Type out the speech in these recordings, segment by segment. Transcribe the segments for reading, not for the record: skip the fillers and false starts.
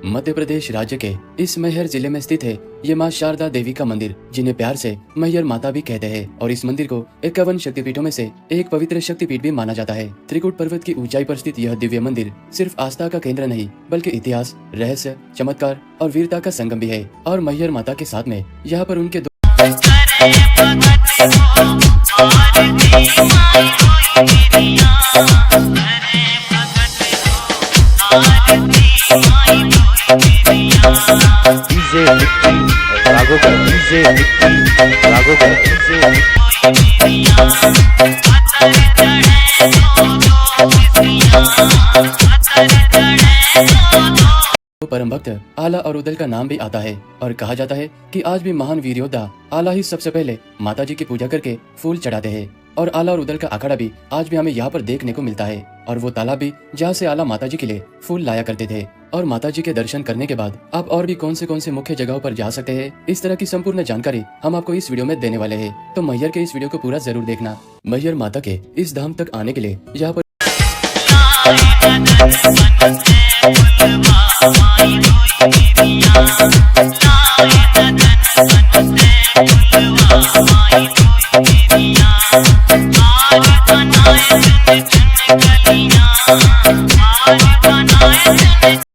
मध्य प्रदेश राज्य के इस मैहर जिले में स्थित है ये माँ शारदा देवी का मंदिर, जिन्हें प्यार से मैहर माता भी कहते हैं। और इस मंदिर को 51 शक्तिपीठों में से एक पवित्र शक्तिपीठ भी माना जाता है। त्रिकुट पर्वत की ऊंचाई पर स्थित यह दिव्य मंदिर सिर्फ आस्था का केंद्र नहीं, बल्कि इतिहास, रहस्य, चमत्कार और वीरता का संगम भी है। और मैहर माता के साथ में यहाँ पर उनके परम भक्त आला और उदल का नाम भी आता है। और कहा जाता है कि आज भी महान वीर योद्धा आला ही सबसे पहले माता जी की पूजा करके फूल चढ़ाते हैं। और आला और उदल का अखाड़ा भी आज भी हमें यहाँ पर देखने को मिलता है। और वो तालाब भी जहाँ से आला माता जी के लिए फूल लाया करते थे। और माता जी के दर्शन करने के बाद आप और भी कौन से मुख्य जगहों पर जा सकते हैं, इस तरह की संपूर्ण जानकारी हम आपको इस वीडियो में देने वाले हैं। तो मैहर के इस वीडियो को पूरा जरूर देखना। मैहर माता के इस धाम तक आने के लिए यहाँ पर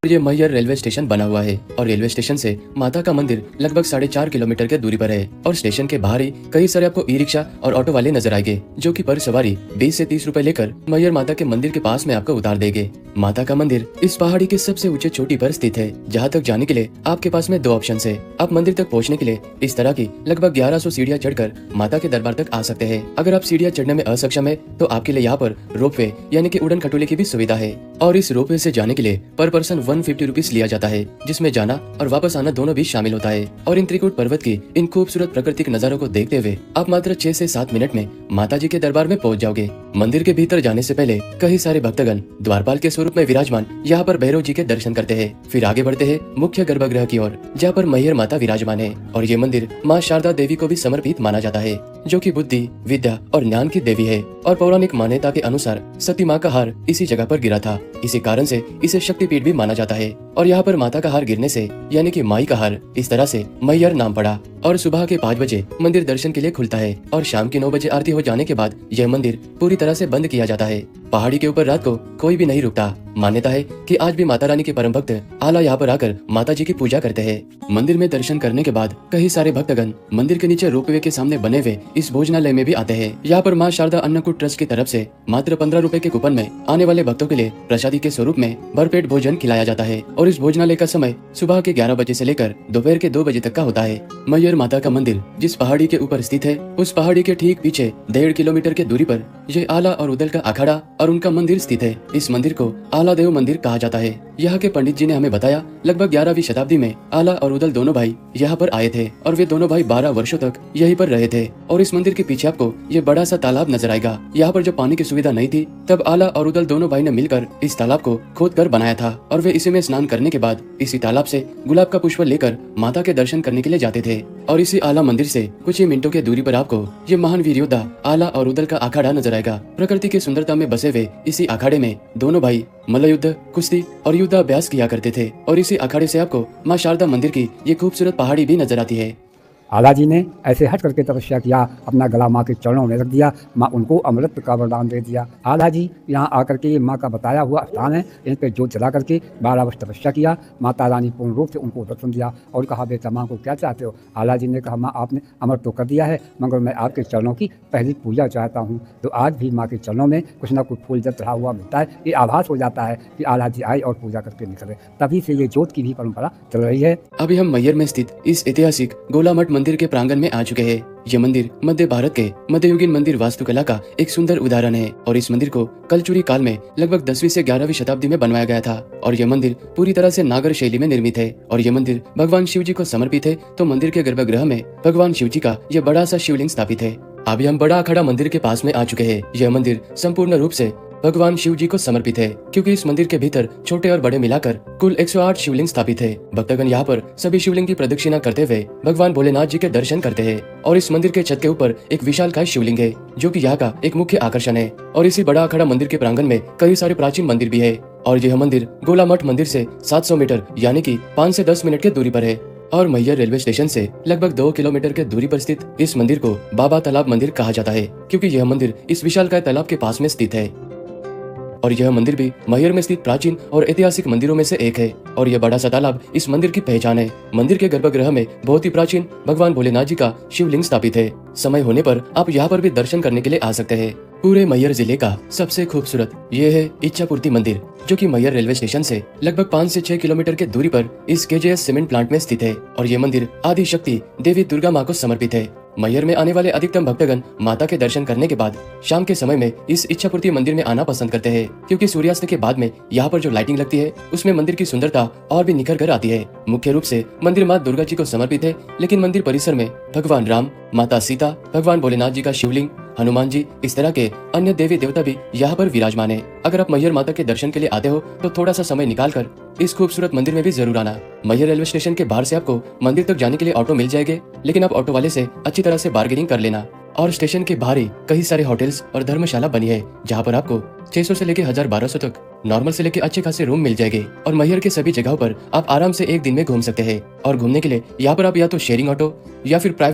ये मैहर रेलवे स्टेशन बना हुआ है। और रेलवे स्टेशन से माता का मंदिर लगभग 4.5 किलोमीटर के दूरी पर है। और स्टेशन के बाहर ही कई सारे आपको ई रिक्शा और ऑटो वाले नजर आएंगे, जो कि पर सवारी 20 से 30 रुपए लेकर मैहर माता के मंदिर के पास में आपको उतार देंगे। माता का मंदिर इस पहाड़ी के सबसे ऊंचे चोटी पर स्थित है, जहाँ तक जाने के लिए आपके पास में 2 ऑप्शन है। आप मंदिर तक पहुँचने के लिए इस तरह की लगभग 1100 सीढ़ियाँ चढ़कर माता के दरबार तक आ सकते हैं। अगर आप सीढ़ियाँ चढ़ने में असक्षम है तो आपके लिए यहाँ पर रोपवे यानी कि उड़न खटोले की भी सुविधा है। और इस रोपवे से जाने के लिए पर पर्सन 150 रुपीज लिया जाता है, जिसमें जाना और वापस आना दोनों भी शामिल होता है। और इन त्रिकुट पर्वत की इन खूबसूरत प्राकृतिक नजारों को देखते हुए आप मात्र 6 से 7 मिनट में माता जी के दरबार में पहुंच जाओगे। मंदिर के भीतर जाने से पहले कई सारे भक्तगण द्वारपाल के स्वरूप में विराजमान यहाँ पर भैरव जी के दर्शन करते हैं। फिर आगे बढ़ते हैं मुख्य गर्भगृह की ओर, जहाँ पर मैहर माता विराजमान है। और ये मंदिर माँ शारदा देवी को भी समर्पित माना जाता है, जो कि बुद्धि, विद्या और ज्ञान की देवी है। और पौराणिक मान्यता के अनुसार सती माँ का हार इसी जगह पर गिरा था, इसी कारण से इसे शक्तिपीठ भी माना जाता है। और यहाँ पर माता का हार गिरने से यानी कि माई का हार, इस तरह से मैहर नाम पड़ा। और सुबह के 5 बजे मंदिर दर्शन के लिए खुलता है और शाम के 9 बजे आरती हो जाने के बाद यह मंदिर पूरी तरह से बंद किया जाता है। पहाड़ी के ऊपर रात को कोई भी नहीं रुकता। मान्यता है कि आज भी माता रानी के परम भक्त आला यहाँ पर आकर माता जी की पूजा करते हैं। मंदिर में दर्शन करने के बाद कई सारे भक्तगण मंदिर के नीचे रोपवे के सामने बने हुए इस भोजनालय में भी आते हैं। यहाँ पर माँ शारदा अन्नकूट ट्रस्ट की तरफ से मात्र 15 रुपए के कूपन में आने वाले भक्तों के लिए प्रसादी के स्वरूप में भरपेट भोजन खिलाया जाता है। और इस भोजनालय का समय सुबह के 11 बजे से लेकर दोपहर के 2 बजे तक का होता है। मैहर माता का मंदिर जिस पहाड़ी के ऊपर स्थित है, उस पहाड़ी के ठीक पीछे 1.5 किलोमीटर के दूरी पर ये आला और उदल का अखाड़ा और उनका मंदिर स्थित है। इस मंदिर को आला देव मंदिर कहा जाता है। यहाँ के पंडित जी ने हमें बताया लगभग 11वीं शताब्दी में आला और उदल दोनों भाई यहाँ पर आए थे और वे दोनों भाई 12 वर्षों तक यहीं पर रहे थे। और इस मंदिर के पीछे आपको ये बड़ा सा तालाब नजर आएगा। यहाँ पर जब पानी की सुविधा नहीं थी, तब आला और उदल दोनों भाई ने मिलकर इस तालाब को खोद कर बनाया था। और वे इसी में स्नान करने के बाद इसी तालाब से गुलाब का पुष्प लेकर माता के दर्शन करने के लिए जाते थे। और इसी आला मंदिर से कुछ ही मिनटों के दूरी पर आपको ये महान वीर योद्धा आला और उदल का अखाड़ा नजर आएगा। प्रकृति की सुंदरता में बसे हुए इसी अखाड़े में दोनों भाई मल्ल युद्ध, कुश्ती और युद्धाभ्यास किया करते थे। और इसी अखाड़े से आपको माँ शारदा मंदिर की ये खूबसूरत पहाड़ी भी नजर आती है। आला जी ने ऐसे हट करके तपस्या किया, अपना गला माँ के चरणों में रख दिया, माँ उनको अमृत का वरदान दे दिया। आला जी यहाँ आकर के ये माँ का बताया हुआ स्थान है, इन पर जोत जला करके 12 वर्ष तपस्या किया। माता रानी पूर्ण रूप से उनको दर्शन दिया और कहा, बेटा माँ को क्या चाहते हो? आला जी ने कहा, माँ आपने अमृत तो कर दिया है, मगर मैं आपके चरणों की पहली पूजा चाहता हूँ। तो आज भी माँ के चरणों में कुछ न कुछ फूल जब चढ़ा हुआ मिलता है, ये आभास हो जाता है कि आला जी आए और पूजा करके निकले। तभी से ये जोत की भी परंपरा चल रही है। अभी हम मैहर में स्थित इस ऐतिहासिक गोला मठ मंदिर के प्रांगण में आ चुके हैं। ये मंदिर मध्य भारत के मध्ययुगीन मंदिर वास्तुकला का एक सुंदर उदाहरण है। और इस मंदिर को कलचुरी काल में लगभग 10वीं से 11वीं शताब्दी में बनवाया गया था। और यह मंदिर पूरी तरह से नागर शैली में निर्मित है। और यह मंदिर भगवान शिव जी को समर्पित है। तो मंदिर के गर्भगृह में भगवान शिव जी का यह बड़ा सा शिवलिंग स्थापित है। अभी हम बड़ा अखाड़ा मंदिर के पास में आ चुके हैं। यह मंदिर संपूर्ण रूप से भगवान शिव जी को समर्पित है, क्योंकि इस मंदिर के भीतर छोटे और बड़े मिलाकर कुल 108 शिवलिंग स्थापित है। भक्तगण यहाँ पर सभी शिवलिंग की प्रदक्षिणा करते हुए भगवान भोलेनाथ जी के दर्शन करते हैं। और इस मंदिर के छत के ऊपर एक विशालकाय शिवलिंग है, जो कि यहाँ का एक मुख्य आकर्षण है। और इसी बड़ा अखाड़ा मंदिर के प्रांगण में कई सारे प्राचीन मंदिर भी है। और यह मंदिर गोला मठ मंदिर से 700 मीटर यानी कि 5 से 10 मिनट की दूरी पर है। और मैहर रेलवे स्टेशन से लगभग 2 किलोमीटर के दूरी पर स्थित इस मंदिर को बाबा तालाब मंदिर कहा जाता है, क्योंकि यह मंदिर इस विशालकाय तालाब के पास में स्थित है। और यह मंदिर भी मैहर में स्थित प्राचीन और ऐतिहासिक मंदिरों में से एक है। और यह बड़ा सा तालाब इस मंदिर की पहचान है। मंदिर के गर्भगृह में बहुत ही प्राचीन भगवान भोलेनाथ जी का शिवलिंग स्थापित है। समय होने पर आप यहाँ पर भी दर्शन करने के लिए आ सकते हैं। पूरे मैहर जिले का सबसे खूबसूरत ये है इच्छापूर्ति मंदिर, जो कि मैहर रेलवे स्टेशन से लगभग 5 से 6 किलोमीटर के दूरी पर इस केजेएस सीमेंट प्लांट में स्थित है। और ये मंदिर आदि शक्ति देवी दुर्गा माँ को समर्पित है। मैहर में आने वाले अधिकतम भक्तगण माता के दर्शन करने के बाद शाम के समय में इस इच्छापूर्ति मंदिर में आना पसंद करते हैं, क्योंकि सूर्यास्त के बाद में यहाँ पर जो लाइटिंग लगती है उसमें मंदिर की सुंदरता और भी निखर कर आती है। मुख्य रूप से मंदिर माँ दुर्गा जी को समर्पित है, लेकिन मंदिर परिसर में भगवान राम, माता सीता, भगवान भोलेनाथ जी का शिवलिंग, हनुमान जी, इस तरह के अन्य देवी देवता भी यहाँ पर विराजमान है। अगर आप मैहर माता के दर्शन के लिए आते हो तो थोड़ा सा समय निकालकर इस खूबसूरत मंदिर में भी जरूर आना। मैहर रेलवे स्टेशन के बाहर से आपको मंदिर तक जाने के लिए ऑटो मिल जाएंगे, लेकिन आप ऑटो वाले से अच्छी तरह से बार्गेनिंग कर लेना। और स्टेशन के बाहर ही कई सारे होटल्स और धर्मशाला बनी है, जहाँ पर आपको 600 से लेके 1200 तक नॉर्मल से लेके अच्छे खासे रूम मिल जाएंगे। और मैहर के सभी जगहों पर आप आराम से एक दिन में घूम सकते हैं। और घूमने के लिए यहाँ पर आप या तो शेयरिंग ऑटो या फिर प्राइवेट